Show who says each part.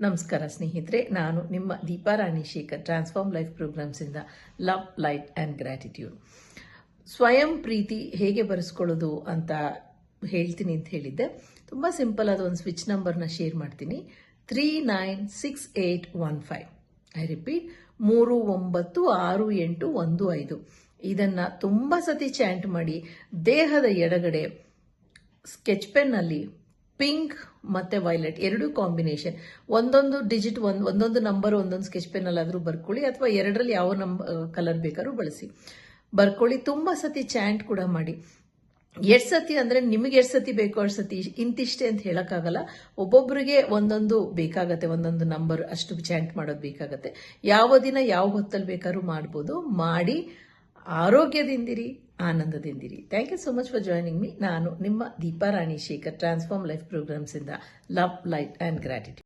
Speaker 1: ನಮಸ್ಕಾರ ಸ್ನೇಹಿತರೆ, ನಾನು ನಿಮ್ಮ ದೀಪಾ ರಾಣಿ ಶೇಖರ್ ಟ್ರಾನ್ಸ್ಫಾರ್ಮ್ ಲೈಫ್ ಪ್ರೋಗ್ರಾಮ್ಸಿಂದ ಲವ್, ಲೈಟ್ ಆ್ಯಂಡ್ ಗ್ರ್ಯಾಟಿಟ್ಯೂಡ್. ಸ್ವಯಂ ಪ್ರೀತಿ ಹೇಗೆ ಬರೆಸ್ಕೊಳ್ಳೋದು ಅಂತ ಹೇಳ್ತೀನಿ ಅಂತ ಹೇಳಿದ್ದೆ. ತುಂಬ ಸಿಂಪಲ್ ಆದ ಒಂದು ಸ್ವಿಚ್ ನಂಬರ್ನ ಶೇರ್ ಮಾಡ್ತೀನಿ. 396815. I repeat, 396815. ಇದನ್ನು ತುಂಬ ಸತಿ ಚಾಂಟ್ ಮಾಡಿ ದೇಹದ ಎಡಗಡೆ ಸ್ಕೆಚ್ ಪೆನ್ನಲ್ಲಿ ಪಿಂಕ್ ಮತ್ತು ವೈಲೆಟ್ ಎರಡೂ ಕಾಂಬಿನೇಷನ್, ಒಂದೊಂದು ಡಿಜಿಟ್ ಒಂದೊಂದು ನಂಬರ್ ಒಂದೊಂದು ಸ್ಕೆಚ್ ಪೆನ್ನಲ್ಲಾದರೂ ಬರ್ಕೊಳ್ಳಿ, ಅಥವಾ ಎರಡರಲ್ಲಿ ಯಾವ ಕಲರ್ ಬೇಕಾದ್ರೂ ಬಳಸಿ ಬರ್ಕೊಳ್ಳಿ. ತುಂಬ ಸತಿ ಚಾಂಟ್ ಕೂಡ ಮಾಡಿ. ಎಷ್ಟು ಸತಿ ಅಂದರೆ ನಿಮಗೆ ಎಷ್ಟು ಸತಿ ಬೇಕೋ ಅಷ್ಟು ಸತಿ, ಇಂತಿಷ್ಟೇ ಅಂತ ಹೇಳೋಕ್ಕಾಗಲ್ಲ. ಒಬ್ಬೊಬ್ಬರಿಗೆ ಒಂದೊಂದು ಬೇಕಾಗತ್ತೆ, ಒಂದೊಂದು ನಂಬರ್ ಅಷ್ಟು ಚಾಂಟ್ ಮಾಡೋದು ಬೇಕಾಗತ್ತೆ. ಯಾವ ದಿನ ಯಾವ ಹೊತ್ತಲ್ಲಿ ಬೇಕಾದ್ರೂ ಮಾಡ್ಬೋದು. ಮಾಡಿ ಆರೋಗ್ಯದಿಂದಿರಿ, ಆನಂದದಿಂದಿರಿ. Thank you so much for joining me. ನಾನು ನಿಮ್ಮ ದೀಪಾ ರಾಣಿ ಶೇಖರ್ ಟ್ರಾನ್ಸ್ಫಾರ್ಮ್ ಲೈಫ್ ಪ್ರೋಗ್ರಾಮ್ಸಿಂದ ಲವ್, ಲೈಟ್ ಆ್ಯಂಡ್ ಗ್ರ್ಯಾಟಿಟ್ಯೂಡ್.